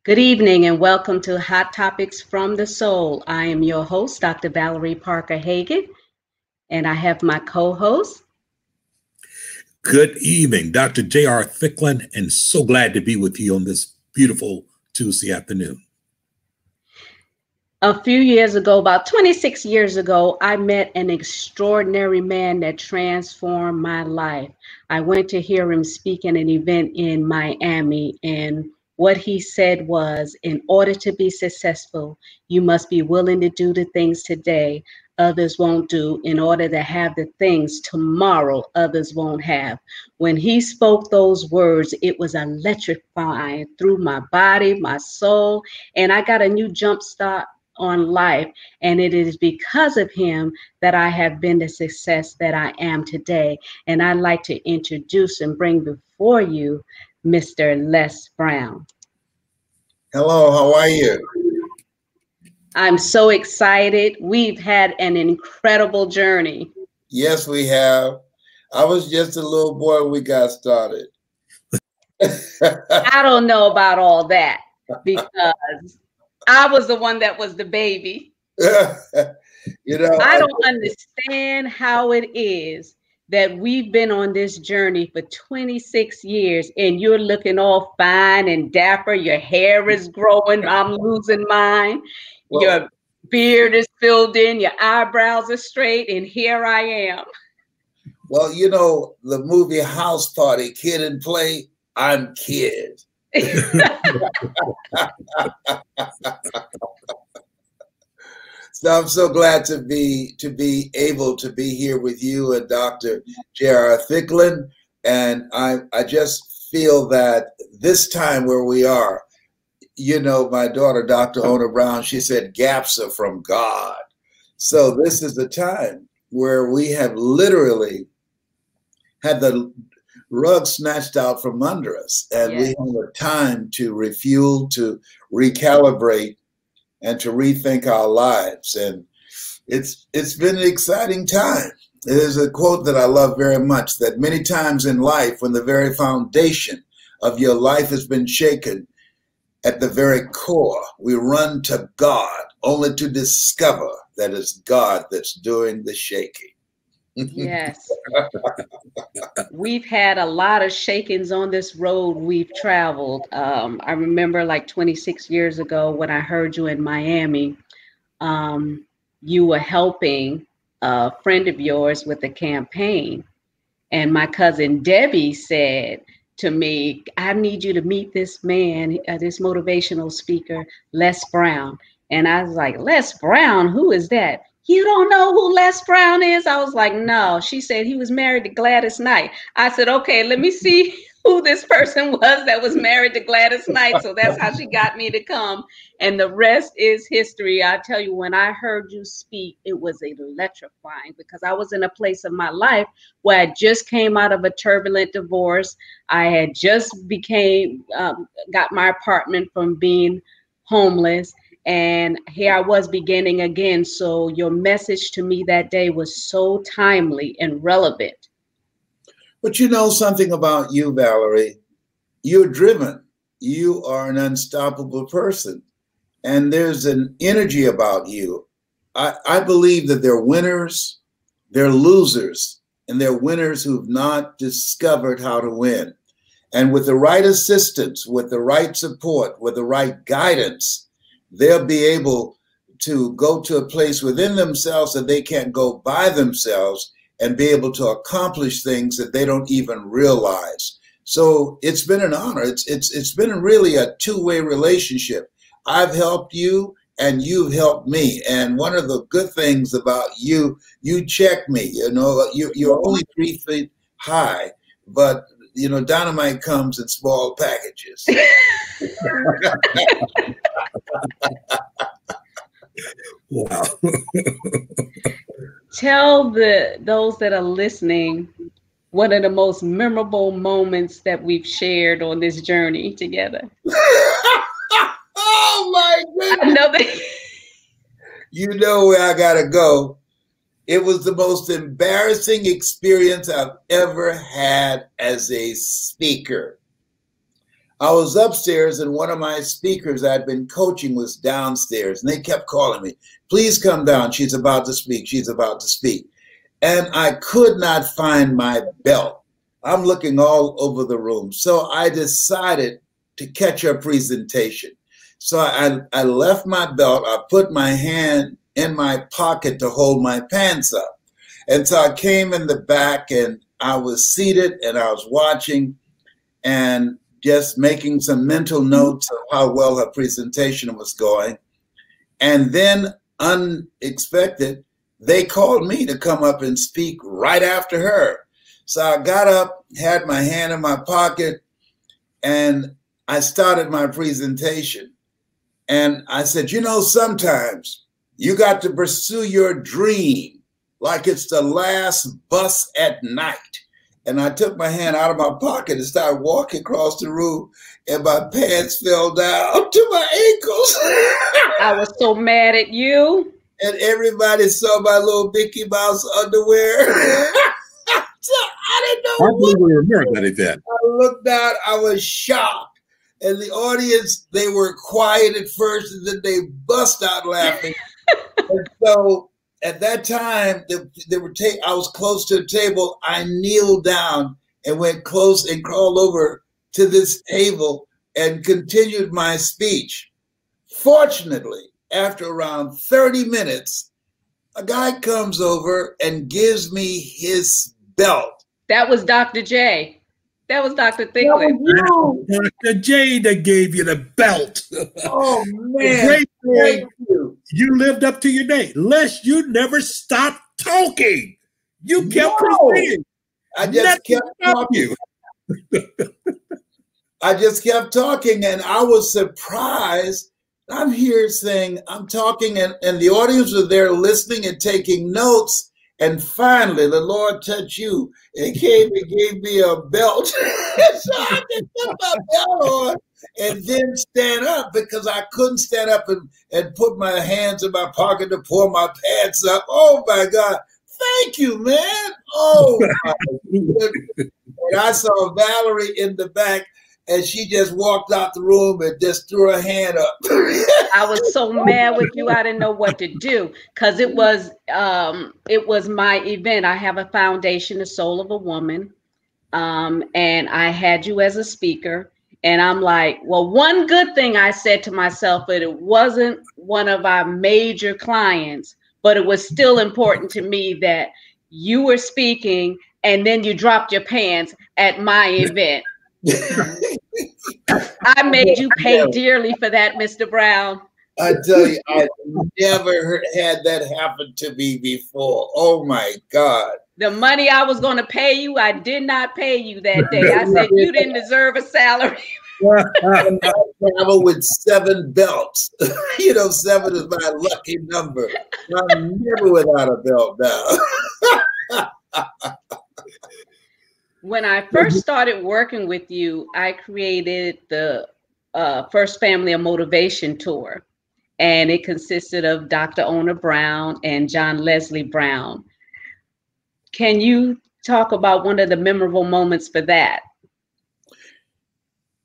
Good evening and welcome to Hot Topics from the Soul. I am your host, Dr. Valerie Parker Hagan, and I have my co-host. Good evening, Dr. J.R. Thicklin, and so glad to be with you on this beautiful Tuesday afternoon. A few years ago, about 26 years ago, I met an extraordinary man that transformed my life. I went to hear him speak at an event in Miami, and what he said was, in order to be successful, you must be willing to do the things today others won't do in order to have the things tomorrow others won't have. When he spoke those words, it was electrifying through my body, my soul, and I got a new jump start on life. And it is because of him that I have been the success that I am today. And I'd like to introduce and bring before you Mr. Les Brown. Hello, how are you? I'm so excited. We've had an incredible journey. Yes, we have. I was just a little boy when we got started. I don't know about all that because I was the one that was the baby. You know, I don't understand how it is that we've been on this journey for 26 years and you're looking all fine and dapper. Your hair is growing. I'm losing mine. Well, your beard is filled in. Your eyebrows are straight. And here I am. Well, you know, the movie House Party, Kid and Play, I'm Kid. So I'm so glad to be able to be here with you and Dr. J.R. Thicklin. And I just feel that this time where we are, you know, my daughter, Dr. Ona Brown, she said gaps are from God. So this is the time where we have literally had the rug snatched out from under us. And we have a time to refuel, to recalibrate, and to rethink our lives. And it's been an exciting time. There's a quote that I love very much, that many times in life, when the very foundation of your life has been shaken, at the very core, we run to God, only to discover that it's God that's doing the shaking. Yes. We've had a lot of shakings on this road we've traveled. I remember like 26 years ago when I heard you in Miami, you were helping a friend of yours with a campaign. And my cousin Debbie said to me, I need you to meet this man, this motivational speaker, Les Brown. And I was like, Les Brown, who is that? You don't know who Les Brown is? I was like, no. She said he was married to Gladys Knight. I said, okay, let me see who this person was that was married to Gladys Knight. So that's how she got me to come. And the rest is history. I tell you, when I heard you speak, it was electrifying because I was in a place of my life where I just came out of a turbulent divorce. I had just got my apartment from being homeless. And here I was beginning again. So your message to me that day was so timely and relevant. But you know something about you, Valerie, you're driven. You are an unstoppable person. And there's an energy about you. I believe that they're winners, they're losers, and they're winners who've not discovered how to win. And with the right assistance, with the right support, with the right guidance, they'll be able to go to a place within themselves that they can't go by themselves and be able to accomplish things that they don't even realize. So it's been an honor. It's been really a two-way relationship. I've helped you and you've helped me. And one of the good things about you, you check me, you know, you're only 3 feet high, but you know, dynamite comes in small packages. Wow. Tell those that are listening one of the most memorable moments that we've shared on this journey together. Oh my goodness. I know that. You know where I gotta go. It was the most embarrassing experience I've ever had as a speaker. I was upstairs and one of my speakers I'd been coaching was downstairs, and they kept calling me, please come down. She's about to speak. She's about to speak. And I could not find my belt. I'm looking all over the room. So I decided to catch her presentation. So I left my belt. I put my hand in my pocket to hold my pants up. And so I came in the back and I was seated and I was watching and just making some mental notes of how well her presentation was going. And then unexpected, they called me to come up and speak right after her. So I got up, had my hand in my pocket, and I started my presentation. And I said, you know, sometimes you got to pursue your dream like it's the last bus at night. And I took my hand out of my pocket and started walking across the room, and my pants fell down to my ankles. I was so mad at you. And everybody saw my little Mickey Mouse underwear. So I didn't know what. I remember that event. I looked out, I was shocked. And the audience, they were quiet at first, and then they bust out laughing. And so at that time, I was close to the table. I kneeled down and went close and crawled over to this table and continued my speech. Fortunately, after around 30 minutes, a guy comes over and gives me his belt. That was Dr. J. That was Dr. Thicklin. Dr. J that gave you the belt. Oh, man. Thank you. You lived up to your name. Les, you never stopped talking. You kept proceeding. I just kept talking. I just kept talking, and I was surprised. I'm here saying, I'm talking, and the audience was there listening and taking notes. And finally, the Lord touched you and came and gave me a belt. So I just put my belt on and then stand up, because I couldn't stand up and put my hands in my pocket to pull my pants up. Oh, my God. Thank you, man. Oh, my goodness. And I saw Valerie in the back, and she just walked out the room and just threw her hand up. I was so mad with you. I didn't know what to do, because it was my event. I have a foundation, The Soul of a Woman, and I had you as a speaker. And I'm like, well, one good thing I said to myself, but it wasn't one of our major clients, but it was still important to me that you were speaking and then you dropped your pants at my event. I made you pay dearly for that, Mr. Brown. I tell you, I never had that happen to me before. Oh my God. The money I was going to pay you, I did not pay you that day. I said you didn't deserve a salary. I travel with 7 belts. You know, 7 is my lucky number. I'm never without a belt now. When I first started working with you, I created the First Family of Motivation tour, and it consisted of Dr. Ona Brown and John Leslie Brown. Can you talk about one of the memorable moments for that?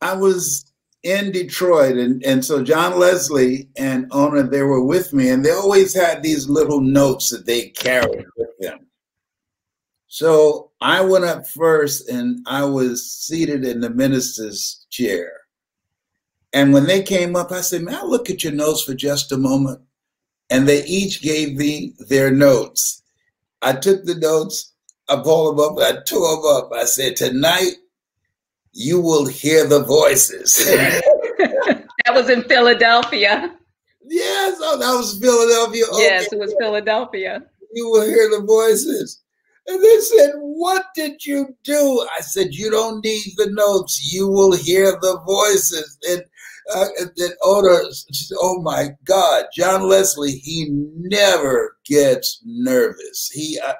I was in Detroit, and so John Leslie and Ona, they were with me, and they always had these little notes that they carried with them. So I went up first, and I was seated in the minister's chair. And when they came up, I said, may I look at your notes for just a moment? And they each gave me their notes. I took the notes, I pulled them up, I tore them up. I said, tonight, you will hear the voices. That was in Philadelphia. Yes, oh, that was Philadelphia. Okay. Yes, it was Philadelphia. You will hear the voices. And they said, what did you do? I said, you don't need the notes. You will hear the voices. And Oda, she said, oh my God, John Leslie, he never gets nervous.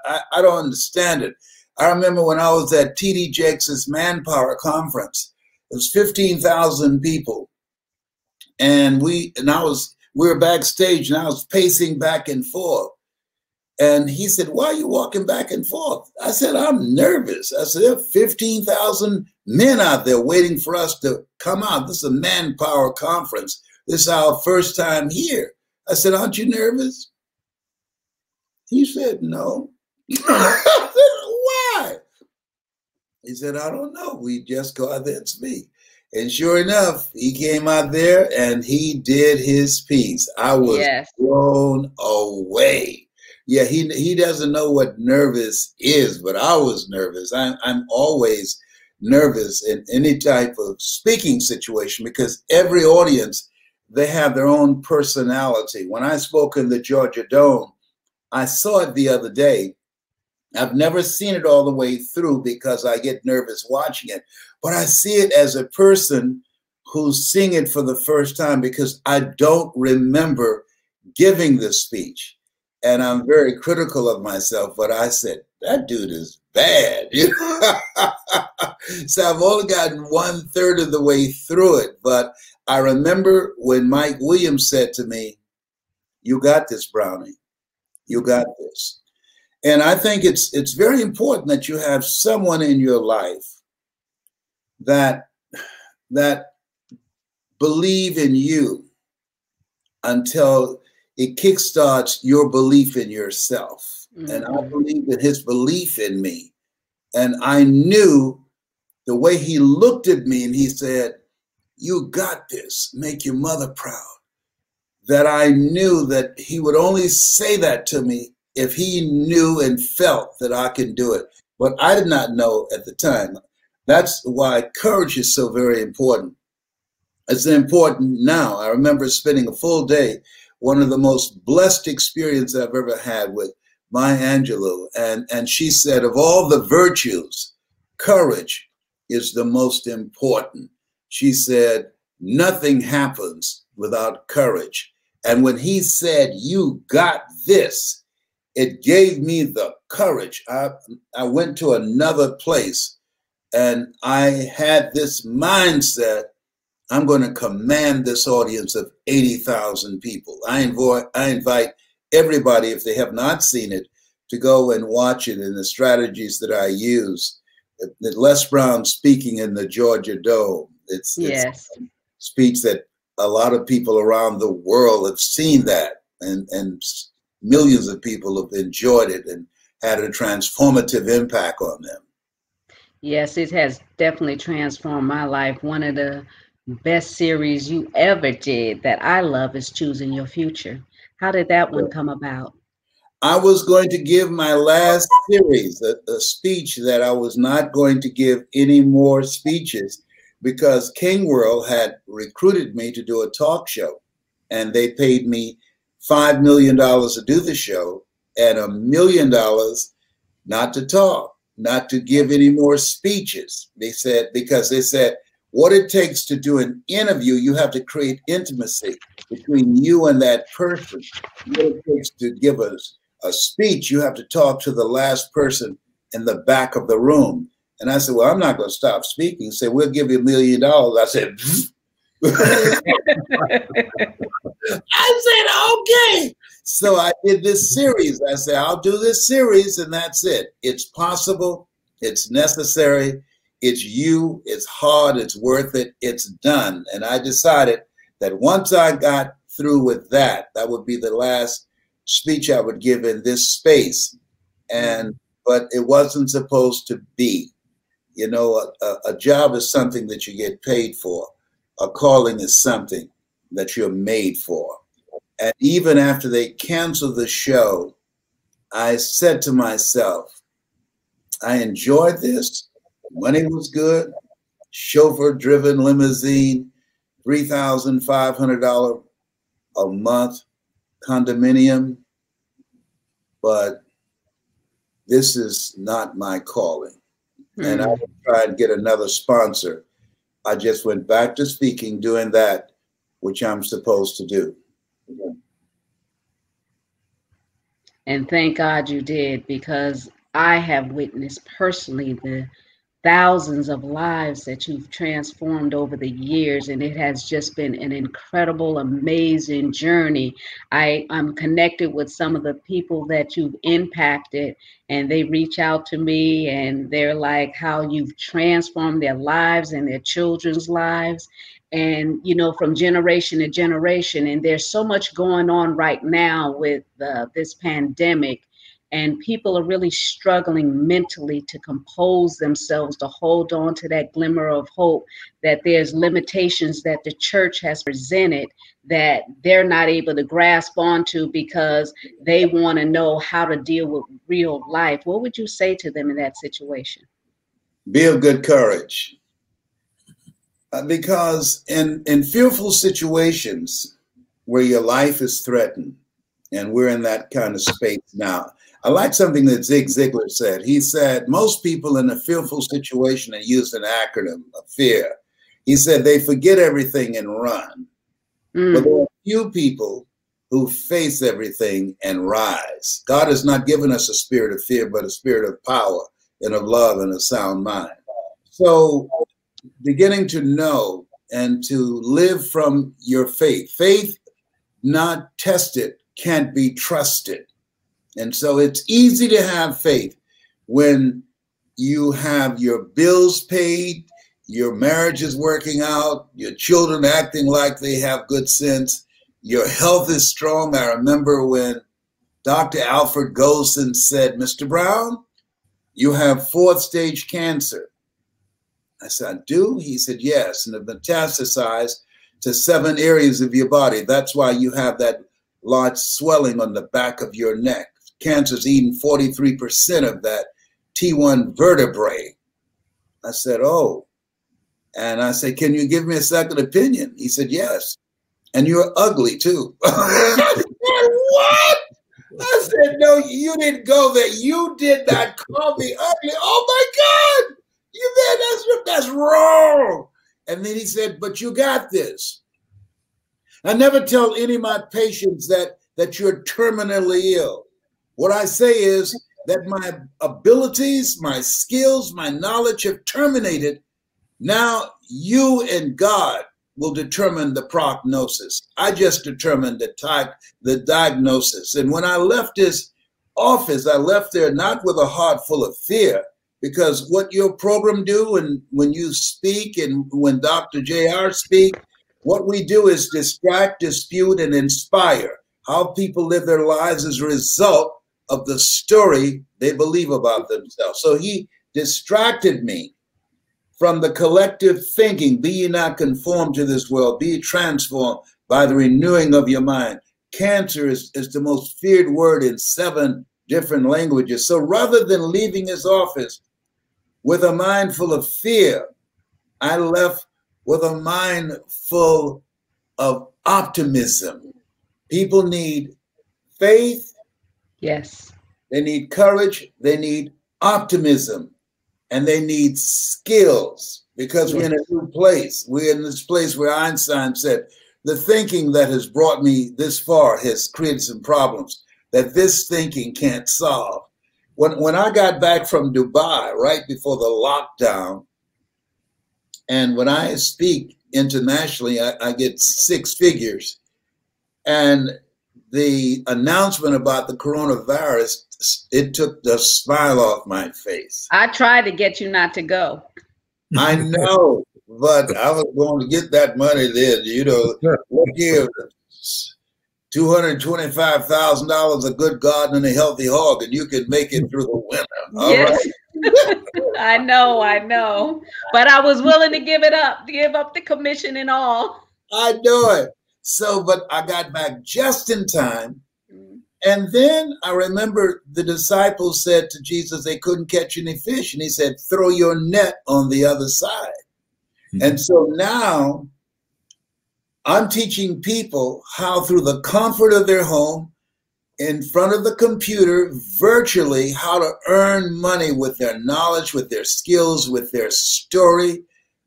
I don't understand it. I remember when I was at TD Jakes' Manpower Conference, it was 15,000 people. And we were backstage, and I was pacing back and forth. And he said, why are you walking back and forth? I said, I'm nervous. I said, there are 15,000 men out there waiting for us to come out. This is a manpower conference. This is our first time here. I said, aren't you nervous? He said, no. I said, why? He said, I don't know. We just go out there and speak. And sure enough, he came out there and he did his piece. I was blown away. Yeah, he doesn't know what nervous is, but I was nervous. I'm always nervous in any type of speaking situation because every audience, they have their own personality. When I spoke in the Georgia Dome, I saw it the other day. I've never seen it all the way through because I get nervous watching it, but I see it as a person who's seeing it for the first time because I don't remember giving the speech. And I'm very critical of myself, but I said, that dude is bad. So I've only gotten 1/3 of the way through it. But I remember when Mike Williams said to me, you got this, Brownie. You got this. And I think it's very important that you have someone in your life that believe in you until it kickstarts your belief in yourself. Mm-hmm. And I believe in his belief in me. And I knew the way he looked at me and he said, you got this, make your mother proud. That I knew that he would only say that to me if he knew and felt that I can do it. But I did not know at the time. That's why courage is so very important. It's important now. I remember spending a full day, one of the most blessed experiences I've ever had with Maya Angelou. And she said, of all the virtues, courage is the most important. She said, nothing happens without courage. And when he said, you got this, it gave me the courage. I went to another place and I had this mindset, I'm going to command this audience of 80,000 people. I invite everybody, if they have not seen it, to go and watch it in the strategies that I use. Les Brown speaking in the Georgia Dome. It's a speech that a lot of people around the world have seen that, and millions of people have enjoyed it and had a transformative impact on them. Yes, it has definitely transformed my life. One of the best series you ever did that I love is Choosing Your Future. How did that one come about? I was going to give my last series a speech that I was not going to give any more speeches because King World had recruited me to do a talk show, and they paid me $5 million to do the show and $1 million not to talk, not to give any more speeches. They said, because they said, what it takes to do an interview, you have to create intimacy between you and that person. What it takes to give us a speech, you have to talk to the last person in the back of the room. And I said, well, I'm not going to stop speaking. He said, we'll give you $1 million. I said, I said, okay. So I did this series. I said, I'll do this series and that's it. It's possible. It's necessary. It's you. It's hard. It's worth it. It's done. And I decided that once I got through with that, that would be the last speech I would give in this space. But it wasn't supposed to be. You know, a job is something that you get paid for. A calling is something that you're made for. And even after they canceled the show, I said to myself, I enjoyed this. Money was good. Chauffeur-driven limousine, $3,500 a month, condominium. But this is not my calling. And I would try and get another sponsor. I just went back to speaking, doing that, which I'm supposed to do. And thank God you did, because I have witnessed personally the thousands of lives that you've transformed over the years, and it has just been an incredible, amazing journey. I'm connected with some of the people that you've impacted, and they reach out to me and they're like how you've transformed their lives and their children's lives, and from generation to generation. And there's so much going on right now with this pandemic, and people are really struggling mentally to compose themselves, to hold on to that glimmer of hope, that there's limitations that the church has presented that they're not able to grasp onto because they want to know how to deal with real life. What would you say to them in that situation? Be of good courage. Because in fearful situations where your life is threatened, and we're in that kind of space now, I like something that Zig Ziglar said. He said, most people in a fearful situation, and used an acronym of fear. He said they forget everything and run. But there are few people who face everything and rise. God has not given us a spirit of fear, but a spirit of power and of love and a sound mind. So beginning to know and to live from your faith. Faith not tested can't be trusted. And so it's easy to have faith when you have your bills paid, your marriage is working out, your children acting like they have good sense, your health is strong. I remember when Dr. Alfred Golson said, Mr. Brown, you have 4th stage cancer. I said, I do? He said, yes, and it metastasized to 7 areas of your body. That's why you have that large swelling on the back of your neck. Cancer's eating 43% of that T1 vertebrae. I said, oh. And I said, can you give me a second opinion? He said, yes. And you're ugly too. I said, what? I said, no, you didn't go there. You did not call me ugly. Oh my God. You man, that's wrong. And then he said, but you got this. I never tell any of my patients that you're terminally ill. What I say is that my abilities, my skills, my knowledge have terminated. Now you and God will determine the prognosis. I just determined the diagnosis. And when I left this office, I left there not with a heart full of fear, because what your program do, and when you speak and when Dr. JR speak, what we do is distract, dispute, and inspire how people live their lives as a result of the story they believe about themselves. So he distracted me from the collective thinking, be ye not conformed to this world, be ye transformed by the renewing of your mind. Cancer is the most feared word in 7 different languages. So rather than leaving his office with a mind full of fear, I left with a mind full of optimism. People need faith. Yes. They need courage. They need optimism. And they need skills, because we're in a new place. We're in this place where Einstein said, the thinking that has brought me this far has created some problems that this thinking can't solve. When I got back from Dubai, right before the lockdown, and when I speak internationally, I get 6 figures. And the announcement about the coronavirus, it took the smile off my face. I tried to get you not to go. I know, but I was going to get that money then. You know, what give $225,000 a good garden and a healthy hog, and you can make it through the winter. All yes. right. I know. But I was willing to give up the commission and all. I know it. So, but I got back just in time. And then I remember the disciples said to Jesus they couldn't catch any fish. And he said, throw your net on the other side. And so now I'm teaching people how, through the comfort of their home, in front of the computer, virtually, how to earn money with their knowledge, with their skills, with their story.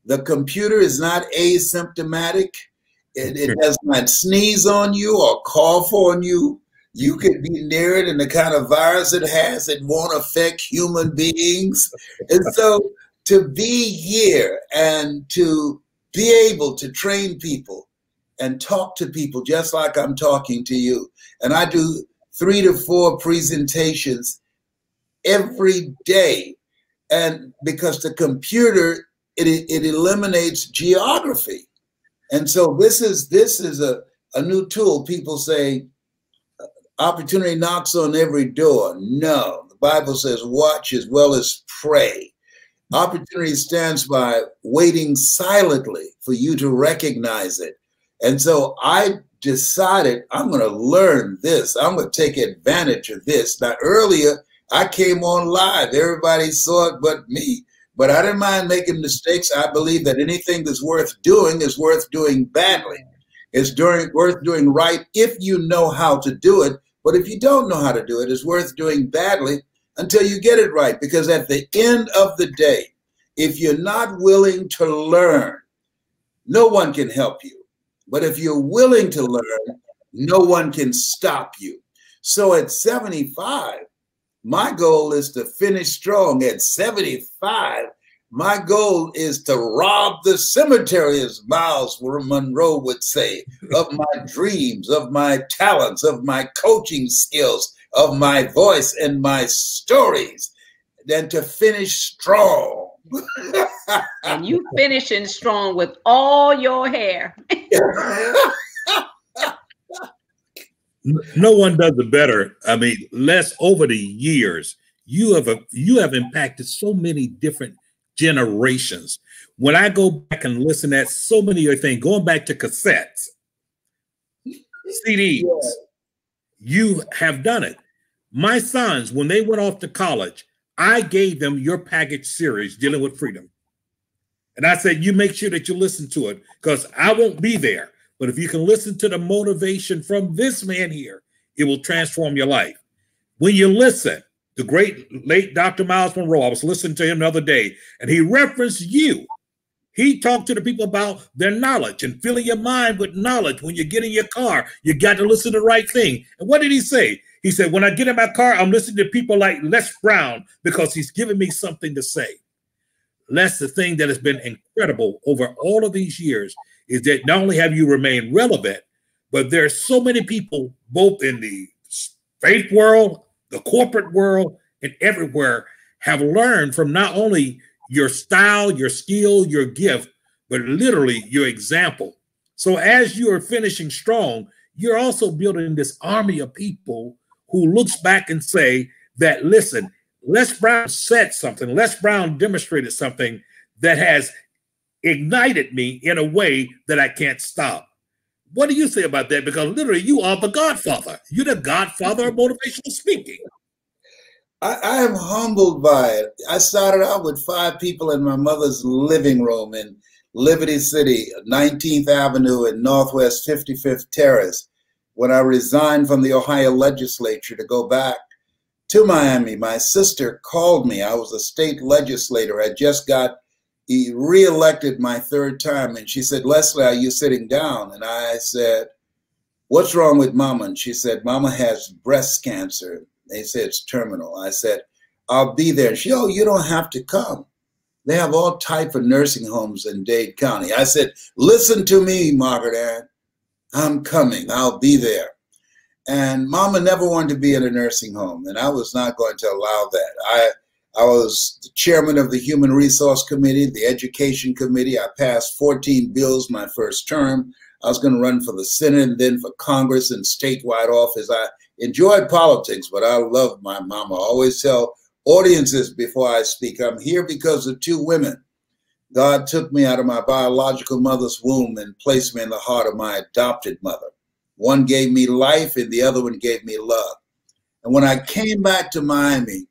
The computer is not asymptomatic. It does not sneeze on you or cough on you. You could be near it, and the kind of virus it has, it won't affect human beings. And so to be here and to be able to train people and talk to people just like I'm talking to you. And I do 3 to 4 presentations every day. And because the computer, it eliminates geography. And so this is a new tool. People say opportunity knocks on every door. No, the Bible says watch as well as pray. Opportunity stands by waiting silently for you to recognize it. And so I decided I'm going to learn this. I'm going to take advantage of this. Now, earlier, I came on live. Everybody saw it but me. But I didn't mind making mistakes. I believe that anything that's worth doing is worth doing badly. It's worth doing right if you know how to do it. But if you don't know how to do it, it's worth doing badly until you get it right. Because at the end of the day, if you're not willing to learn, no one can help you. But if you're willing to learn, no one can stop you. So at 75, my goal is to finish strong. At 75, my goal is to rob the cemetery, as Miles Monroe would say, of my dreams, of my talents, of my coaching skills, of my voice and my stories, than to finish strong. And you finishing strong with all your hair. No one does it better. I mean, Les, over the years, you have impacted so many different generations. When I go back and listen at so many of your things, going back to cassettes, CDs, yeah. You have done it. My sons, when they went off to college, I gave them your package series, Dealing with Freedom. And I said, you make sure that you listen to it, because I won't be there. But if you can listen to the motivation from this man here, it will transform your life. When you listen, the great late Dr. Miles Monroe, I was listening to him the other day, and he referenced you. He talked to the people about their knowledge and filling your mind with knowledge. When you get in your car, you got to listen to the right thing. And what did he say? He said, when I get in my car, I'm listening to people like Les Brown because he's giving me something to say. Les, the thing that has been incredible over all of these years is that not only have you remained relevant, but there are so many people, both in the faith world, the corporate world, and everywhere, have learned from not only your style, your skill, your gift, but literally your example. So as you are finishing strong, you're also building this army of people who looks back and say that, listen, Les Brown said something, Les Brown demonstrated something that has ignited me in a way that I can't stop. What do you say about that? Because literally you are the godfather. You're the godfather of motivational speaking. I am humbled by it. I started out with 5 people in my mother's living room in Liberty City, 19th Avenue and Northwest 55th Terrace. When I resigned from the Ohio legislature to go back to Miami, my sister called me. I was a state legislator. I just got reelected my 3rd time. And she said, Leslie, are you sitting down? And I said, what's wrong with Mama? And she said, Mama has breast cancer. They said it's terminal. I said, I'll be there. She, oh, you don't have to come. They have all type of nursing homes in Dade County. I said, listen to me, Margaret Ann. I'm coming. I'll be there. And Mama never wanted to be in a nursing home, and I was not going to allow that. I was the chairman of the Human Resource Committee, the Education Committee. I passed 14 bills my first term. I was going to run for the Senate and then for Congress and statewide office. I enjoyed politics, but I love my mama. I always tell audiences before I speak, I'm here because of 2 women. God took me out of my biological mother's womb and placed me in the heart of my adopted mother. One gave me life and the other one gave me love. And when I came back to Miami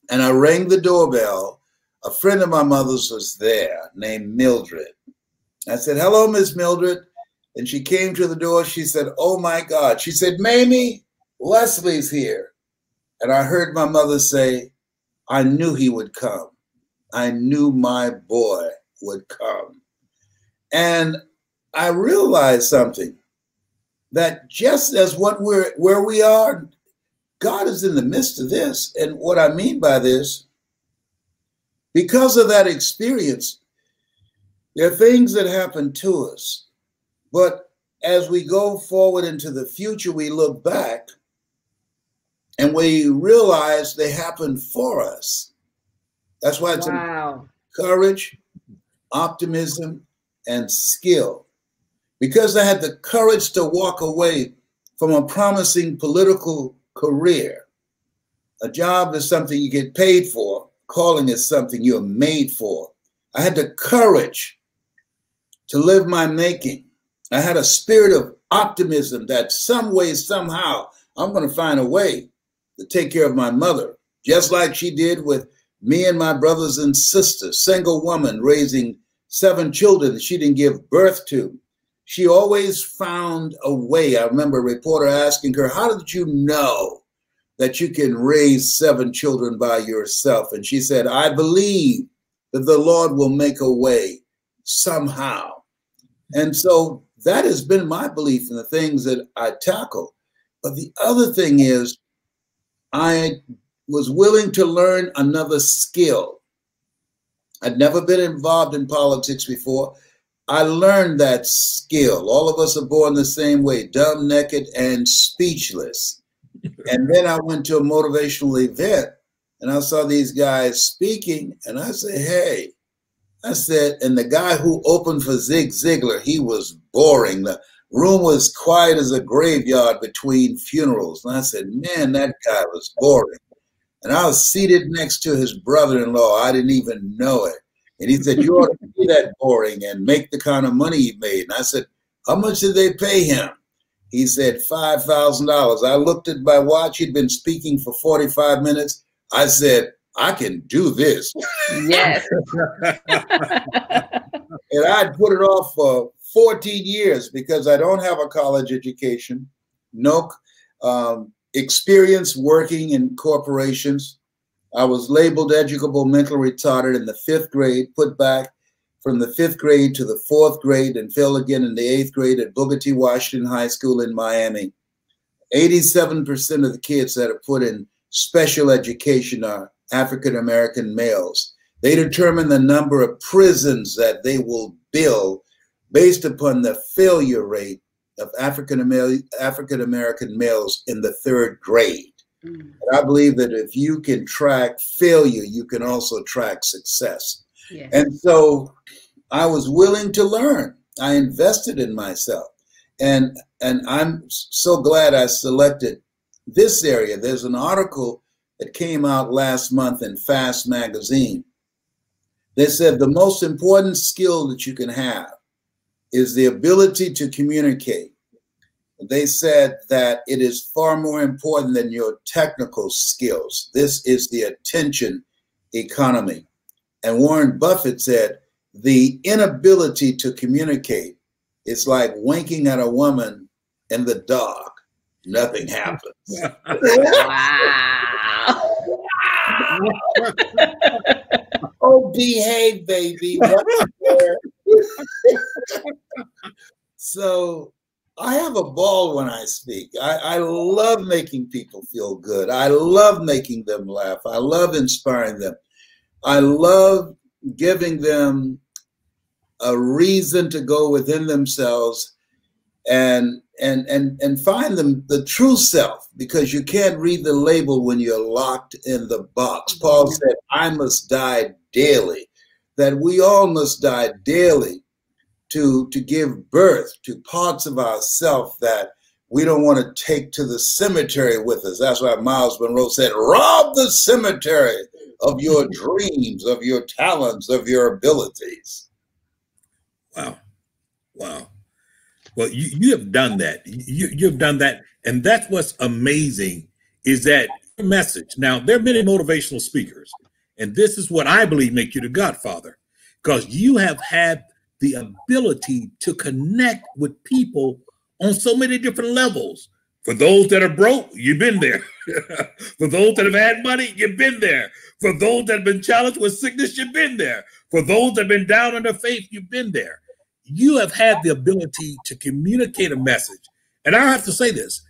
and I rang the doorbell, a friend of my mother's was there named Mildred. I said, hello, Miss Mildred. And she came to the door. She said, oh my God. She said, Mamie, Leslie's here. And I heard my mother say, I knew he would come. I knew my boy would come. And I realized something, that just as where we are, God is in the midst of this. And what I mean by this, because of that experience, there are things that happen to us. But as we go forward into the future, we look back and we realize they happened for us. That's why it's courage, optimism, and skill. Because I had the courage to walk away from a promising political career. A job is something you get paid for. Calling is something you're made for. I had the courage to live my making. I had a spirit of optimism that some way, somehow, I'm going to find a way to take care of my mother, just like she did with me and my brothers and sisters. Single woman raising 7 children that she didn't give birth to. She always found a way. I remember a reporter asking her, how did you know that you can raise 7 children by yourself? And she said, I believe that the Lord will make a way somehow. And so that has been my belief in the things that I tackle. But the other thing is, I was willing to learn another skill. I'd never been involved in politics before. I learned that skill. All of us are born the same way, dumb, naked, and speechless. And then I went to a motivational event and I saw these guys speaking and I said, hey, I said, and the guy who opened for Zig Ziglar, he was boring. The room was quiet as a graveyard between funerals. And I said, man, that guy was boring. And I was seated next to his brother-in-law. I didn't even know it. And he said, you ought to be that boring and make the kind of money he made. And I said, how much did they pay him? He said, $5,000. I looked at my watch. He'd been speaking for 45 minutes. I said, I can do this. Yes. And I'd put it off for 14 years because I don't have a college education, no experience working in corporations. I was labeled educable mentally retarded in the 5th grade, put back from the 5th grade to the 4th grade, and failed again in the 8th grade at Booker T. Washington High School in Miami. 87% of the kids that are put in special education are African-American males. They determine the number of prisons that they will build based upon the failure rate of African-American males in the 3rd grade. And I believe that if you can track failure, you can also track success. Yes. And so I was willing to learn. I invested in myself. And I'm so glad I selected this area. There's an article that came out last month in Fast magazine. They said the most important skill that you can have is the ability to communicate. They said that it is far more important than your technical skills. This is the attention economy. And Warren Buffett said, the inability to communicate is like winking at a woman in the dark. Nothing happens. Wow. Oh, behave, baby. So I have a ball when I speak. I love making people feel good. I love making them laugh. I love inspiring them. I love giving them a reason to go within themselves and find them the true self, because you can't read the label when you're locked in the box. Paul said, I must die daily, that we all must die daily to give birth to parts of ourselves that we don't want to take to the cemetery with us. That's why Miles Monroe said, rob the cemetery of your dreams, of your talents, of your abilities. Wow. Wow. Well, you have done that. You've done that. And that's what's amazing is that your message. Now, there are many motivational speakers, and this is what I believe make you the godfather, because you have had the ability to connect with people on so many different levels. For those that are broke, you've been there. For those that have had money, you've been there. For those that have been challenged with sickness, you've been there. For those that have been down on their faith, you've been there. You have had the ability to communicate a message. And I have to say this,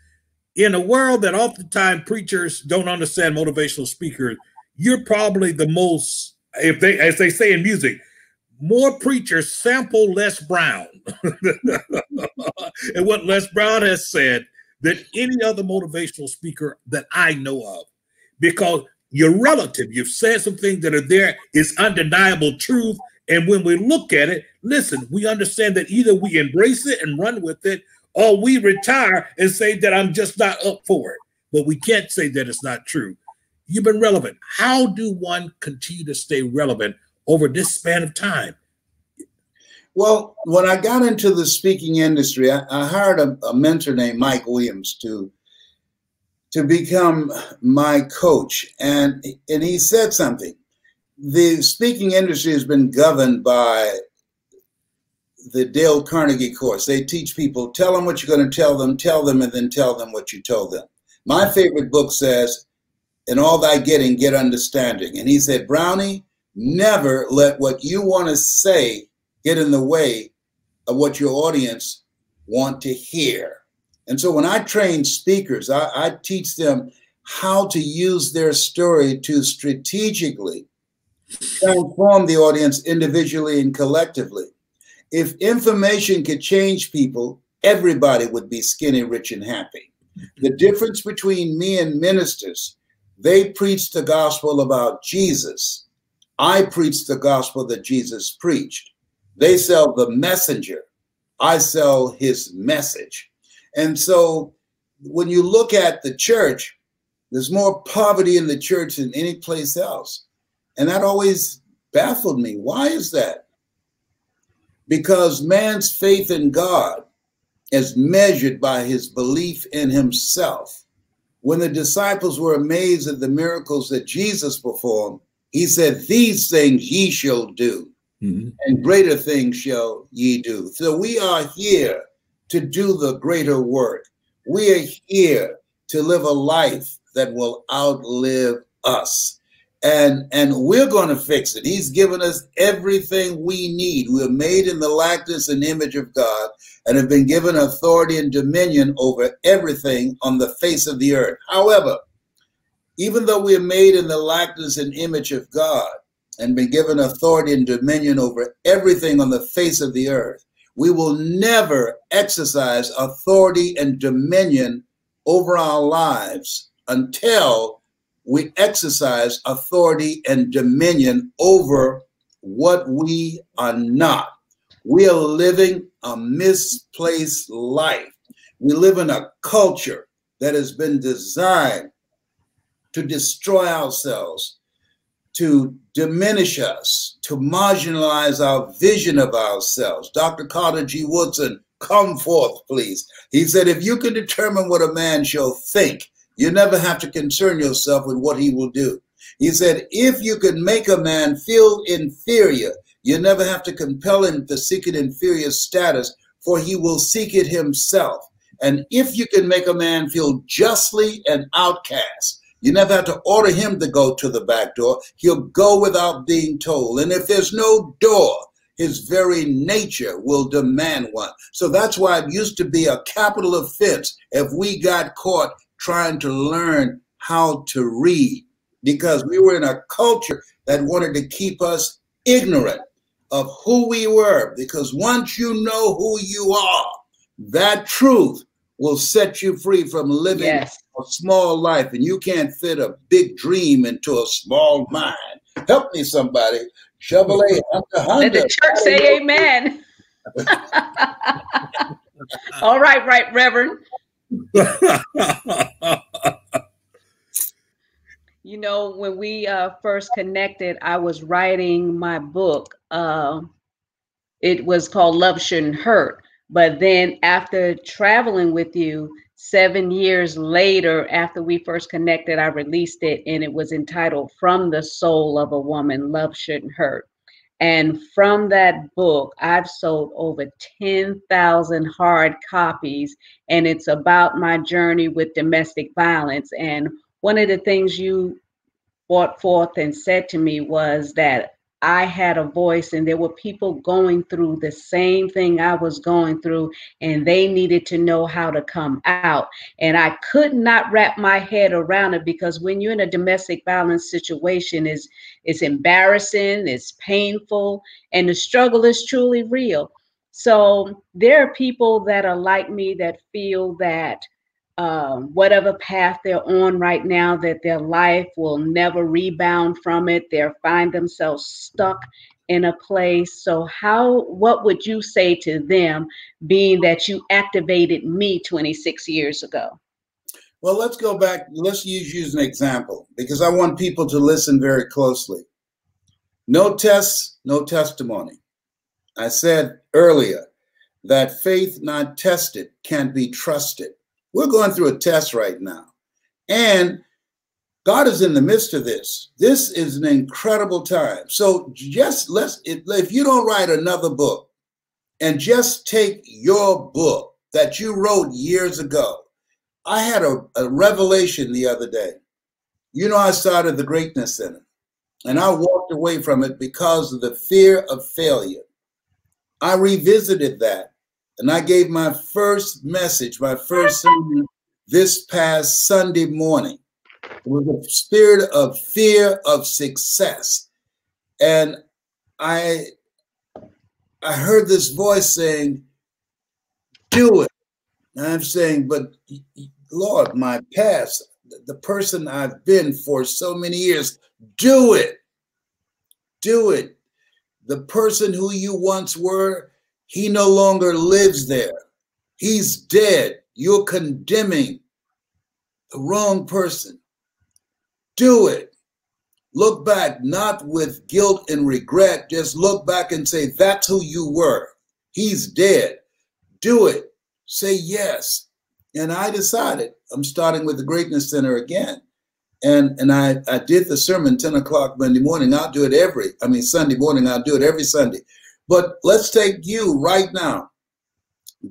in a world that oftentimes preachers don't understand motivational speakers, you're probably the most if they, as they say in music, more preachers sample Les Brown. And what Les Brown has said than any other motivational speaker that I know of, because you're relative. You've said some things that are there. It's undeniable truth. And when we look at it, listen, we understand that either we embrace it and run with it, or we retire and say that I'm just not up for it. But we can't say that it's not true. You've been relevant. How do one continue to stay relevant over this span of time? Well, when I got into the speaking industry, I hired a mentor named Mike Williams to become my coach. And he said something. The speaking industry has been governed by the Dale Carnegie course. They teach people, tell them what you're going to tell them, and then tell them what you told them. My favorite book says, in all thy getting, get understanding. And he said, Brownie, never let what you want to say get in the way of what your audience want to hear. And so when I train speakers, I teach them how to use their story to strategically transform the audience individually and collectively. If information could change people, everybody would be skinny, rich, and happy. The difference between me and ministers, they preach the gospel about Jesus. I preach the gospel that Jesus preached. They sell the messenger. I sell his message. And so when you look at the church, there's more poverty in the church than any place else. And that always baffled me. Why is that? Because man's faith in God is measured by his belief in himself. When the disciples were amazed at the miracles that Jesus performed, he said, these things ye shall do. And greater things shall ye do. So we are here to do the greater work. We are here to live a life that will outlive us. And we're going to fix it. He's given us everything we need. We're made in the likeness and image of God and have been given authority and dominion over everything on the face of the earth. However, even though we are made in the likeness and image of God, and been given authority and dominion over everything on the face of the earth, we will never exercise authority and dominion over our lives until we exercise authority and dominion over what we are not. We are living a misplaced life. We live in a culture that has been designed to destroy ourselves, to diminish us, to marginalize our vision of ourselves. Dr. Carter G. Woodson, come forth, please. He said, if you can determine what a man shall think, you never have to concern yourself with what he will do. He said, if you can make a man feel inferior, you never have to compel him to seek an inferior status, for he will seek it himself. And if you can make a man feel justly an outcast, you never have to order him to go to the back door. He'll go without being told. And if there's no door, his very nature will demand one. So that's why it used to be a capital offense if we got caught trying to learn how to read, because we were in a culture that wanted to keep us ignorant of who we were. Because once you know who you are, that truth will set you free from living a small life, and you can't fit a big dream into a small mind. Help me, somebody. Chevrolet, Honda. Let the church say amen. All right, right, Reverend. You know, when we first connected, I was writing my book. It was called Love Shouldn't Hurt. But then after traveling with you, 7 years later, after we first connected, I released it, and it was entitled From the Soul of a Woman, Love Shouldn't Hurt. And from that book, I've sold over 10,000 hard copies, and it's about my journey with domestic violence. And one of the things you brought forth and said to me was that I had a voice and there were people going through the same thing I was going through, and they needed to know how to come out. And I could not wrap my head around it, because when you're in a domestic violence situation, it's embarrassing, it's painful, and the struggle is truly real. So there are people that are like me that feel that whatever path they're on right now, that their life will never rebound from it. They find themselves stuck in a place. So what would you say to them, being that you activated me 26 years ago? Well, let's go back. Let's use an example, because I want people to listen very closely. No tests, no testimony. I said earlier that faith not tested can't be trusted. We're going through a test right now, and God is in the midst of this. This is an incredible time. So just if you don't write another book, and just take your book that you wrote years ago. I had a revelation the other day. You know, I started the Greatness Center, and I walked away from it because of the fear of failure. I revisited that, and I gave my first message, my first sermon, this past Sunday morning. It was a spirit of fear of success. And I heard this voice saying, do it. And I'm saying, but Lord, my past, the person I've been for so many years, do it. Do it. The person who you once were, he no longer lives there. He's dead. You're condemning the wrong person. Do it. Look back, not with guilt and regret. Just look back and say, that's who you were. He's dead. Do it. Say yes. And I decided I'm starting with the Greatness Center again. And I did the sermon 10 o'clock Monday morning. I'll do it Sunday morning. I'll do it every Sunday. But let's take you right now.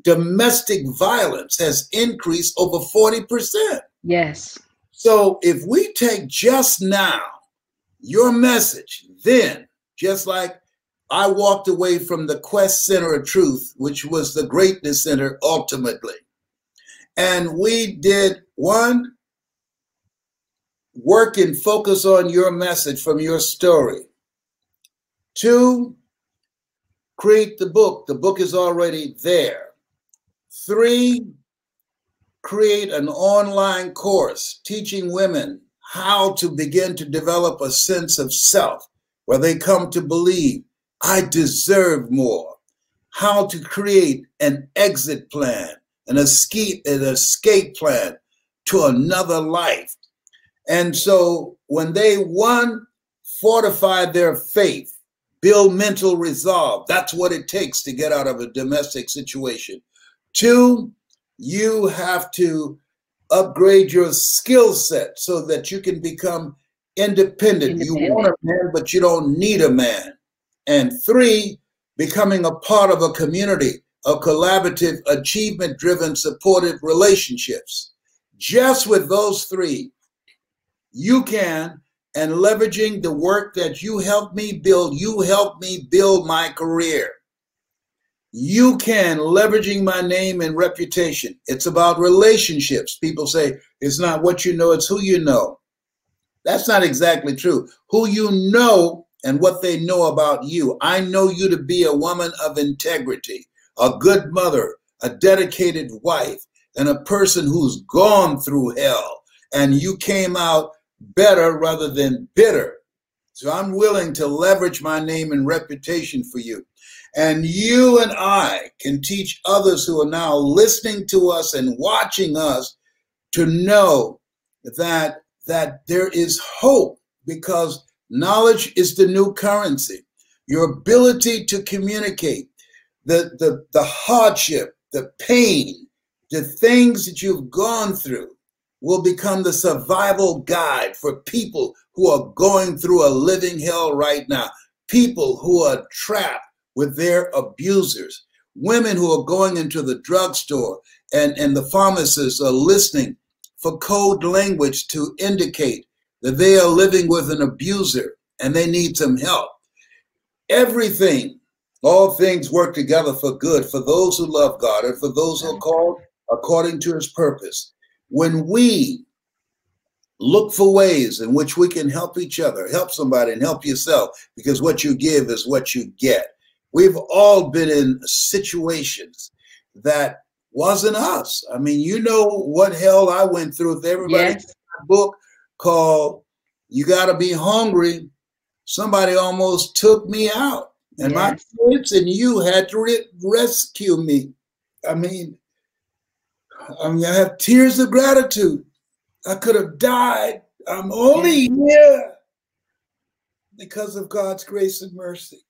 Domestic violence has increased over 40%. Yes. So if we take just now your message, then just like I walked away from the Quest Center of Truth, which was the Greatness Center ultimately. And we did one, work and focus on your message from your story. 2, create the book. The book is already there. 3, create an online course teaching women how to begin to develop a sense of self, where they come to believe, I deserve more. How to create an exit plan, an escape plan to another life. And so when they, 1, fortify their faith, build mental resolve, that's what it takes to get out of a domestic situation. 2, you have to upgrade your skill set so that you can become independent. You want a man, but you don't need a man. And 3, becoming a part of a community of collaborative, achievement-driven, supportive relationships. Just with those 3, you can, and leveraging the work that you helped me build my career. You can, leveraging my name and reputation. It's about relationships. People say, it's not what you know, it's who you know. That's not exactly true. Who you know and what they know about you. I know you to be a woman of integrity, a good mother, a dedicated wife, and a person who's gone through hell, and you came out better rather than bitter. So I'm willing to leverage my name and reputation for you. And you and I can teach others who are now listening to us and watching us to know that there is hope, because knowledge is the new currency. Your ability to communicate, the hardship, the pain, the things that you've gone through will become the survival guide for people who are going through a living hell right now. People who are trapped with their abusers. Women who are going into the drugstore and the pharmacists are listening for code language to indicate that they are living with an abuser and they need some help. everything, all things work together for good for those who love God and for those who are called according to his purpose. When we look for ways in which we can help each other, help somebody and help yourself, because what you give is what you get. We've all been in situations that wasn't us. I mean, you know what hell I went through. If everybody Yes. a book called You Gotta Be Hungry, somebody almost took me out. And my kids and you had to rescue me. I mean, I have tears of gratitude. I could have died. I'm only here because of God's grace and mercy.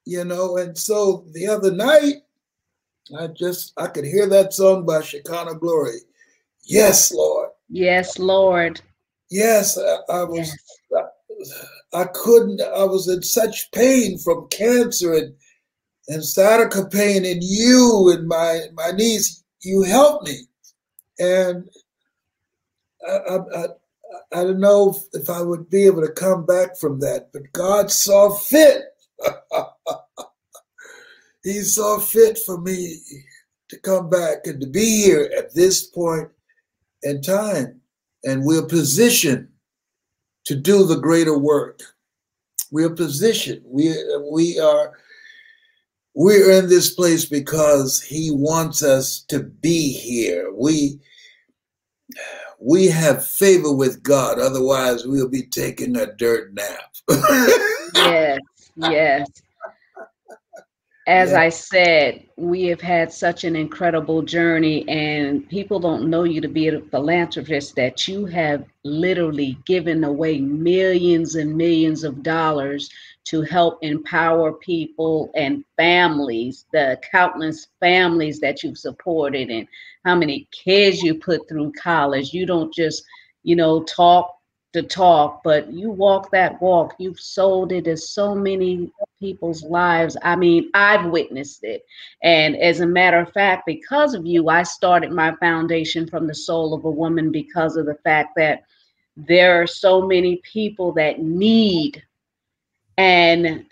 You know, and so the other night, I could hear that song by Shekinah Glory. Yes, Lord. Yes, Lord. Yes, I was. I couldn't. I was in such pain from cancer and sciatica pain, and you and my knees. You helped me, and I don't know if I would be able to come back from that, but God saw fit. He saw fit for me to come back and to be here at this point in time. And we're positioned to do the greater work. We're positioned. We're in this place because he wants us to be here. We have favor with God. Otherwise, we'll be taking a dirt nap. Yes, yes. As I said, we have had such an incredible journey, and people don't know you to be a philanthropist, that you have literally given away millions and millions of dollars to help empower people and families, the countless families that you've supported, and how many kids you put through college. You don't just, talk to talk, but you walk that walk. You've sold it to so many people's lives. I mean, I've witnessed it. And as a matter of fact, because of you, I started my foundation From the Soul of a Woman, because of the fact that there are so many people that need, and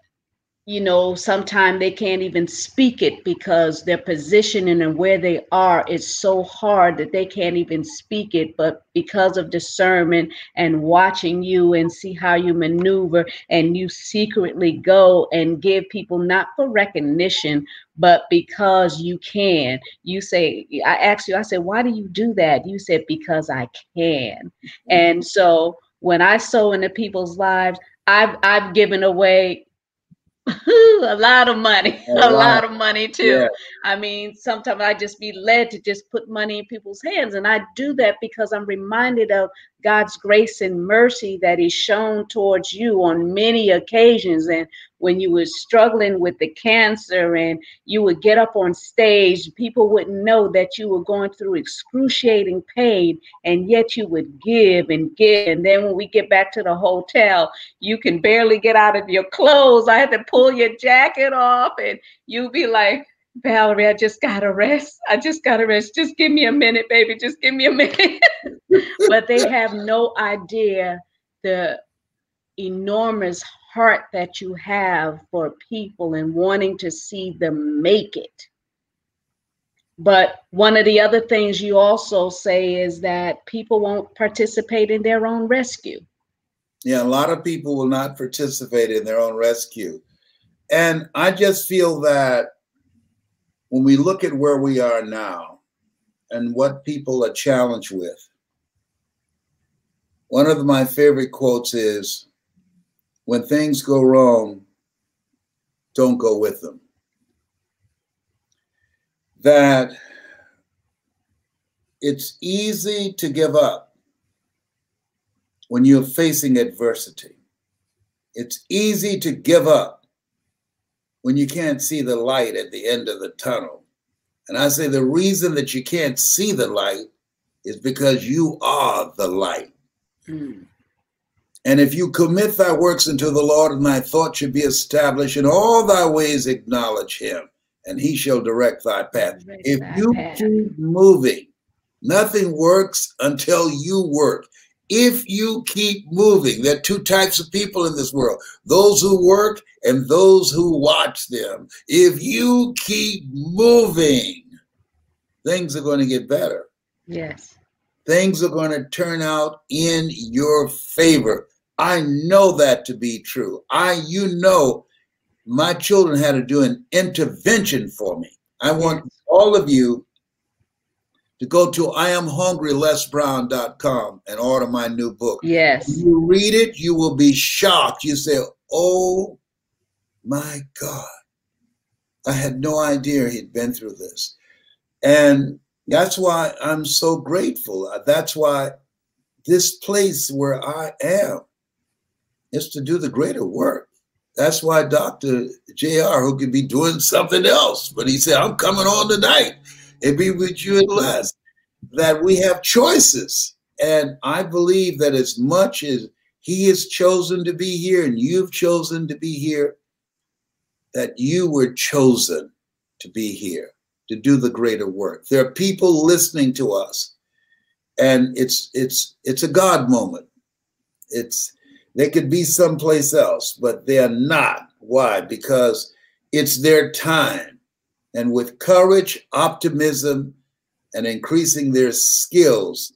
sometimes they can't even speak it because their positioning and where they are is so hard that they can't even speak it. But because of discernment and watching you and see how you maneuver, and you secretly go and give people, not for recognition, but because you can. You say, I asked you, I said, why do you do that? You said, because I can. And so when I sow into people's lives, I've given away a lot of money, a lot of money too. Yeah. I mean, sometimes I just be led to just put money in people's hands. And I do that because I'm reminded of God's grace and mercy that he's shown towards you on many occasions. And when you were struggling with the cancer and you would get up on stage, people wouldn't know that you were going through excruciating pain, and yet you would give and give. And then when we get back to the hotel, you can barely get out of your clothes. I had to pull your jacket off, and you'd be like, Valerie, I just gotta rest. I just gotta rest. Just give me a minute, baby. Just give me a minute. But they have no idea the enormous heart that you have for people and wanting to see them make it. But one of the other things you also say is that people won't participate in their own rescue. Yeah, a lot of people will not participate in their own rescue. And I just feel that when we look at where we are now and what people are challenged with, one of my favorite quotes is, when things go wrong, don't go with them. That it's easy to give up when you're facing adversity. It's easy to give up when you can't see the light at the end of the tunnel. And I say the reason that you can't see the light is because you are the light. Mm. And if you commit thy works unto the Lord, and thy thoughts should be established, in all thy ways acknowledge him, and he shall direct thy path. If you keep moving, nothing works until you work. if you keep moving. There are two types of people in this world, those who work and those who watch them. If you keep moving, things are going to get better. Yes. Things are going to turn out in your favor. I know that to be true. My children had to do an intervention for me. I want all of you to go to IamHungryLesBrown.com and order my new book. Yes. When you read it, you will be shocked. You say, oh my God, I had no idea he'd been through this. And that's why I'm so grateful. That's why this place where I am is to do the greater work. That's why Dr. JR, who could be doing something else, but he said, I'm coming on tonight and be with you at last, that we have choices. And I believe that as much as he has chosen to be here and you've chosen to be here, that you were chosen to be here, to do the greater work. There are people listening to us, and it's a God moment. They could be someplace else, but they're not. Why? Because it's their time. And with courage, optimism, and increasing their skills,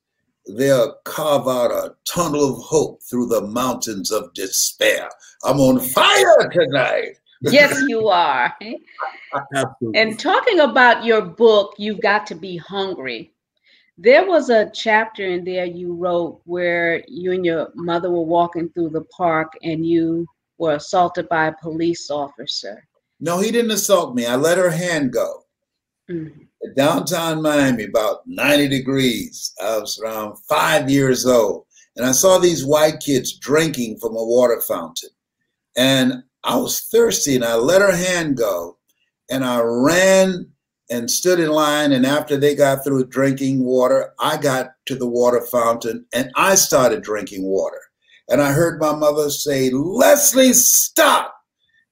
they'll carve out a tunnel of hope through the mountains of despair. I'm on fire tonight. Yes, you are. Absolutely. And talking about your book, You've Got to Be Hungry. There was a chapter in there you wrote where you and your mother were walking through the park and you were assaulted by a police officer. No, he didn't assault me. I let her hand go. Mm-hmm. Downtown Miami, about 90 degrees. I was around 5 years old. And I saw these white kids drinking from a water fountain. And I was thirsty and I let her hand go. And I ran and stood in line. And after they got through drinking water, I got to the water fountain and I started drinking water. And I heard my mother say, Leslie, stop.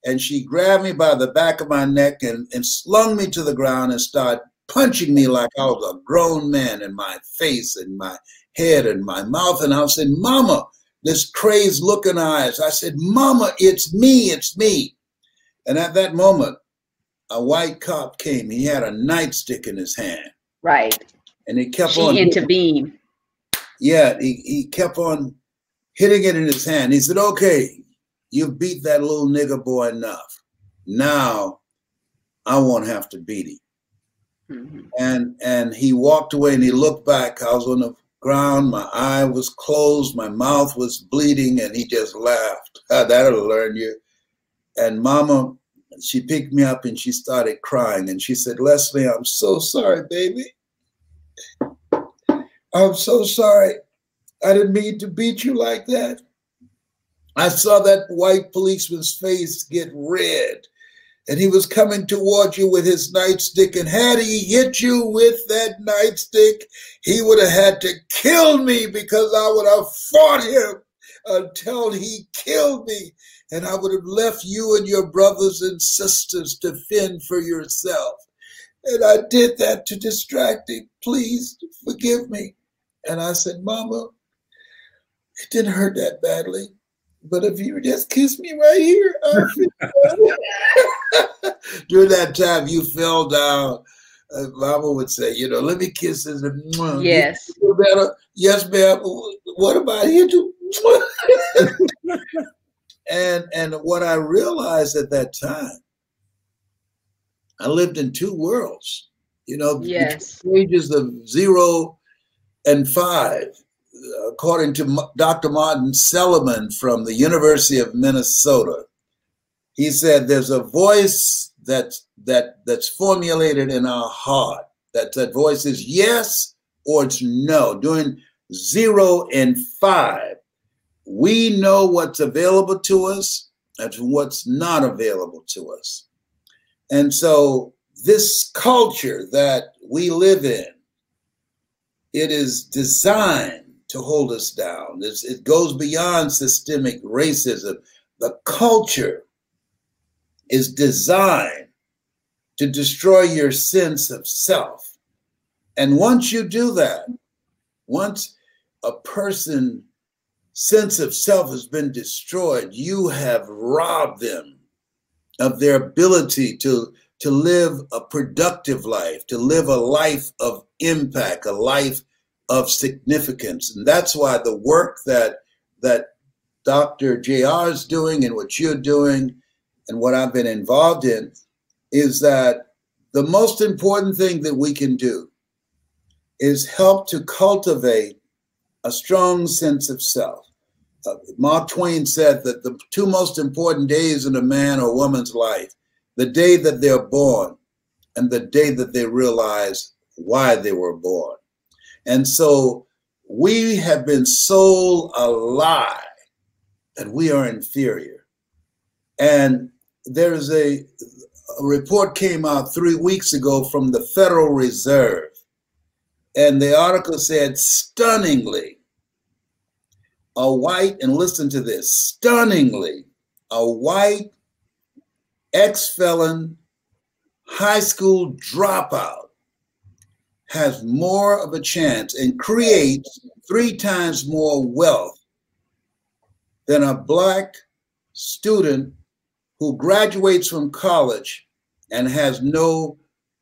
And she grabbed me by the back of my neck and slung me to the ground and started punching me like I was a grown man in my face and my head and my mouth. And I said, Mama, this crazed look in her eyes. I said, Mama, it's me, it's me. And at that moment, a white cop came. He had a nightstick in his hand. Right. And he kept on. She intervened. Yeah, he kept on hitting it in his hand. He said, okay, you beat that little nigger boy enough. Now I won't have to beat him. Mm-hmm. And he walked away and he looked back. I was on the ground. My eye was closed. My mouth was bleeding. And he just laughed. That'll learn you. And Mama, she picked me up and she started crying. And she said, Leslie, I'm so sorry, baby. I'm so sorry. I didn't mean to beat you like that. I saw that white policeman's face get red. And he was coming toward you with his nightstick. And had he hit you with that nightstick, he would have had to kill me because I would have fought him until he killed me. And I would have left you and your brothers and sisters to fend for yourself. And I did that to distract him. Please forgive me. And I said, Mama, it didn't hurt that badly. But if you just kiss me right here, I'll feel better. During that time, you fell down. Mama would say, let me kiss this. Yes. You feel better? Yes, ma'am. What about you too? And what I realized at that time, I lived in two worlds. Yes. Between the ages of 0 and 5. According to Dr. Martin Seligman from the University of Minnesota, he said there's a voice that's formulated in our heart. That voice is yes or it's no. During 0 and 5, we know what's available to us and what's not available to us. And so this culture that we live in, it is designed to hold us down. It goes beyond systemic racism. The culture is designed to destroy your sense of self. And once you do that, once a person sense of self has been destroyed, you have robbed them of their ability to live a productive life, to live a life of impact, a life of significance. And that's why the work that Dr. JR is doing and what you're doing and what I've been involved in is that the most important thing that we can do is help to cultivate a strong sense of self. Mark Twain said that the two most important days in a man or woman's life, the day that they're born and the day that they realize why they were born. And so we have been sold a lie that we are inferior. And there is a report came out 3 weeks ago from the Federal Reserve. And the article said, stunningly, a white, and listen to this, stunningly, a white ex-felon high school dropout has more of a chance and creates 3 times more wealth than a Black student who graduates from college and has no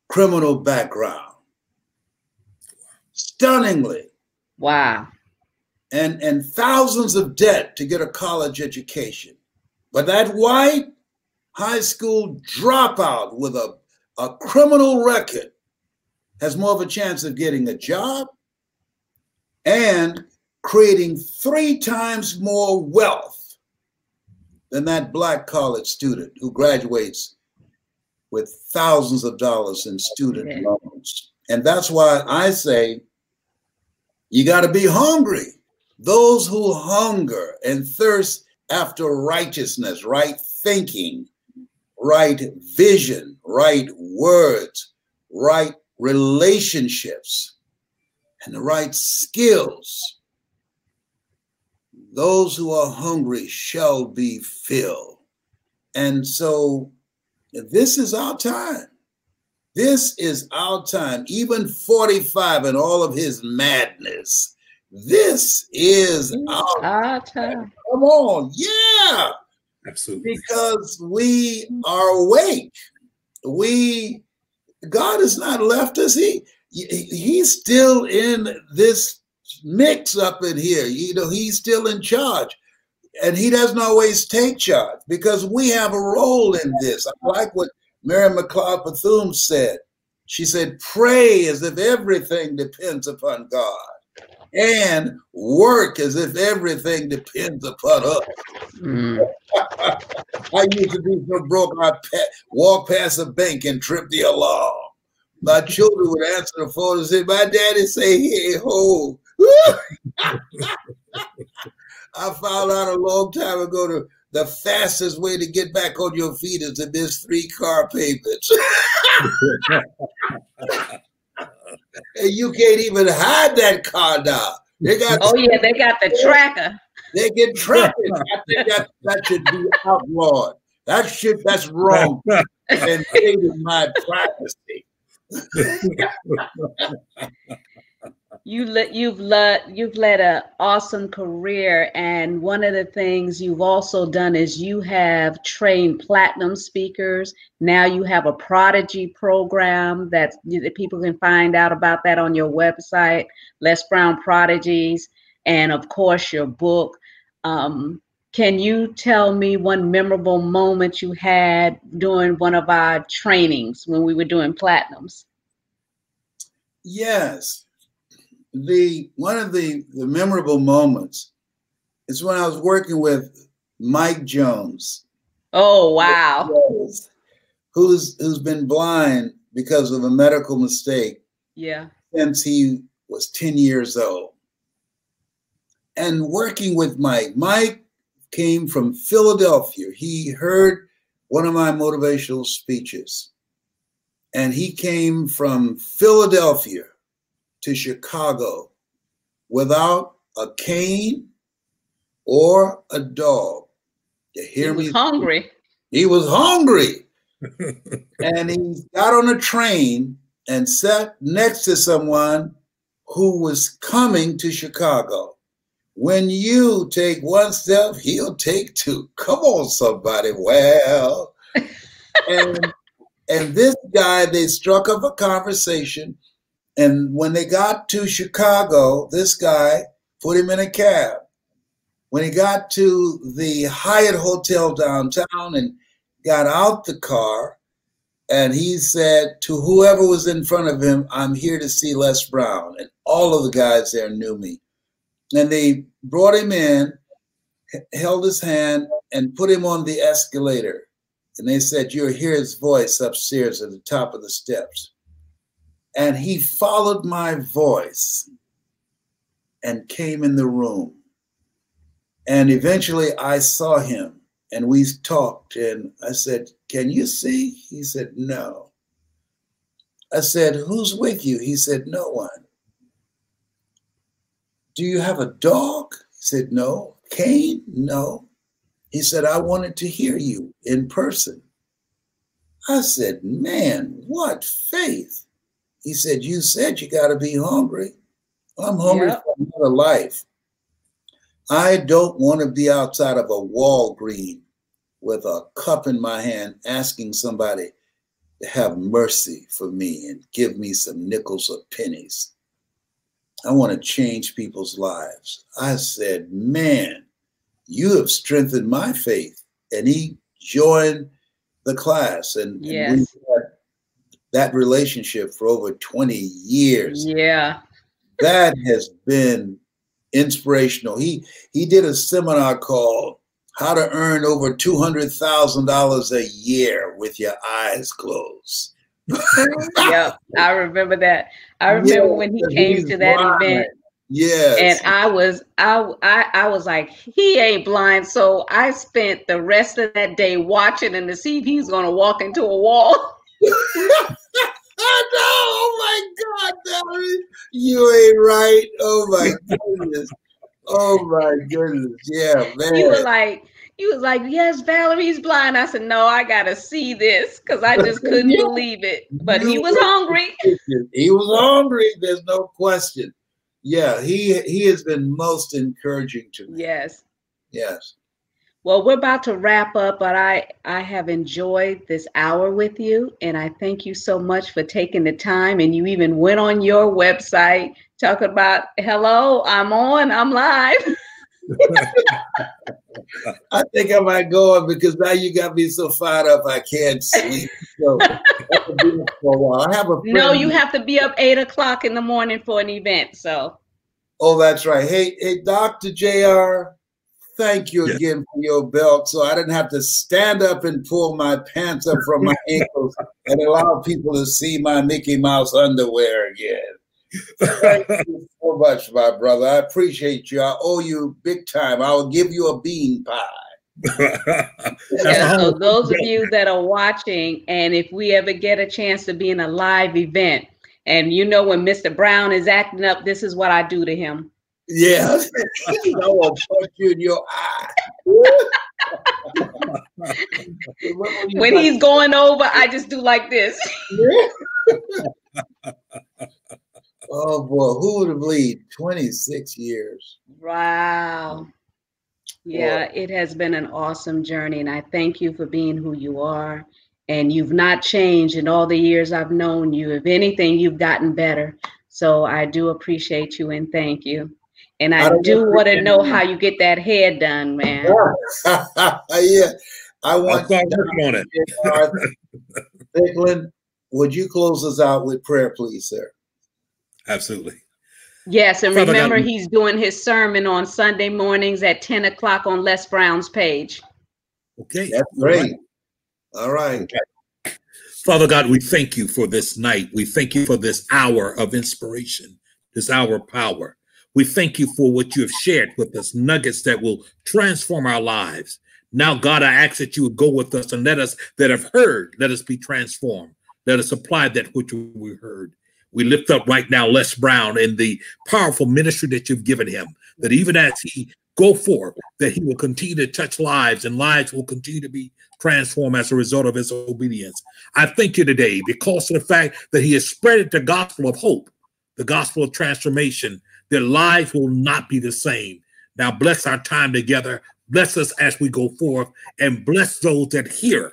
criminal background. Stunningly. Wow. And thousands of debt to get a college education. But that white high school dropout with a criminal record has more of a chance of getting a job and creating 3 times more wealth than that Black college student who graduates with thousands of dollars in student loans. And that's why I say you got to be hungry. Those who hunger and thirst after righteousness, right thinking, right vision, right words, right relationships, and the right skills. Those who are hungry shall be filled. And so this is our time. This is our time. Even 45 and all of his madness. This is our time. Come on. Yeah. Absolutely. Because we are awake. God has not left us. He's still in this mix up in here. You know, he's still in charge. And he doesn't always take charge because we have a role in this. I like what Mary McLeod Bethune said. She said, pray as if everything depends upon God and work as if everything depends upon us. I used to be so broke, I'd walk past a bank and trip the alarm. My children would answer the phone and say, my daddy say, hey, ho. I found out a long time ago that the fastest way to get back on your feet is to miss 3 car payments. And you can't even hide that car now. They got they got the tracker. They can track it. I think that should be outlawed. That's wrong and invading my privacy. You've led an awesome career, and one of the things you've also done is you have trained platinum speakers. Now you have a Prodigy program that people can find out about that on your website, Les Brown Prodigies, and of course your book. Can you tell me one memorable moment you had during one of our trainings when we were doing platinums? Yes. One of the memorable moments is when I was working with Mike Jones. Oh, wow. Who's been blind because of a medical mistake. Yeah. Since he was 10 years old. And working with Mike came from Philadelphia. He heard one of my motivational speeches. And he came from Philadelphia to Chicago without a cane or a dog. You hear me? He was hungry. He was hungry. And he got on a train and sat next to someone who was coming to Chicago. When you take one step, he'll take two. Come on, somebody. Well, and this guy, they struck up a conversation. And when they got to Chicago, this guy put him in a cab. When he got to the Hyatt Hotel downtown and got out the car, and he said to whoever was in front of him, I'm here to see Les Brown. And all of the guys there knew me. And they brought him in, held his hand, and put him on the escalator. And they said, you'll hear his voice upstairs at the top of the steps. And he followed my voice and came in the room. And eventually I saw him and we talked. And I said, can you see? He said, no. I said, who's with you? He said, no one. Do you have a dog? He said, no. Cane? No. He said, I wanted to hear you in person. I said, man, what faith. He said, you said you got to be hungry. I'm hungry for another life. I don't want to be outside of a Walgreens with a cup in my hand asking somebody to have mercy for me and give me some nickels or pennies. I want to change people's lives. I said, man, you have strengthened my faith. And he joined the class. And we had that relationship for over 20 years. Yeah. That has been inspirational. He did a seminar called How to Earn Over $200,000 a Year with Your Eyes Closed. Yep, I remember that. I remember when he came to that event. Yes. And I was like, he ain't blind. So I spent the rest of that day watching him to see if he's gonna walk into a wall. I know. Oh my God, Valerie. You ain't right. Oh my goodness. Oh my goodness. Yeah, man. You was like, yes, Valerie's blind. I said, no, I gotta see this because I just couldn't believe it. But he was hungry. He was hungry. There's no question. Yeah, he has been most encouraging to me. Yes. Yes. Well, we're about to wrap up, but I have enjoyed this hour with you, and I thank you so much for taking the time. And you even went on your website talking about, hello, I'm live. I think I might go on because now you got me so fired up I can't sleep. So for a while. I have a friend. No, you have to be up 8 o'clock in the morning for an event. So. Oh, that's right. Hey, Dr. JR. Thank you again for your belt, so I didn't have to stand up and pull my pants up from my ankles and allow people to see my Mickey Mouse underwear again. Thank you so much, my brother. I appreciate you. I owe you big time. I will give you a bean pie. So those of you that are watching, and if we ever get a chance to be in a live event, and you know when Mr. Brown is acting up, this is what I do to him. Yeah, I will punch you in your eye. When he's going over, I just do like this. Oh boy, who would have believed 26 years? Wow. Yeah, it has been an awesome journey, and I thank you for being who you are. And you've not changed in all the years I've known you. If anything, you've gotten better. So I do appreciate you and thank you. And I do want to know how you get that hair done, man. Yeah, I want to working on it. Thicklin, would you close us out with prayer, please, sir? Absolutely. Yes, and remember, he's doing his sermon on Sunday mornings at 10 o'clock on Les Brown's page. Okay. That's great. All right. Okay. Father God, we thank you for this night. We thank you for this hour of inspiration, this hour of power. We thank you for what you have shared with us, nuggets that will transform our lives. Now, God, I ask that you would go with us and let us that have heard, let us be transformed. Let us apply that which we heard. We lift up right now Les Brown and the powerful ministry that you've given him, that even as he go forth, that he will continue to touch lives and lives will continue to be transformed as a result of his obedience. I thank you today because of the fact that he has spread the gospel of hope, the gospel of transformation. Their lives will not be the same. Now bless our time together. Bless us as we go forth, and bless those that hear,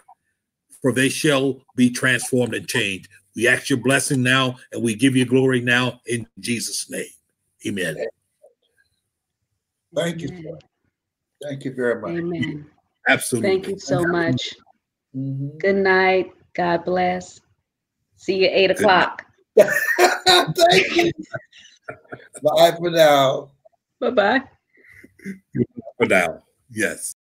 for they shall be transformed and changed. We ask your blessing now, and we give you glory now in Jesus' name. Amen. Thank you, sir. Thank you very much. Amen. Absolutely. Thank you so much. Mm-hmm. Good night. God bless. See you at 8 o'clock. Thank you. Bye for now. Bye-bye. For now. Yes.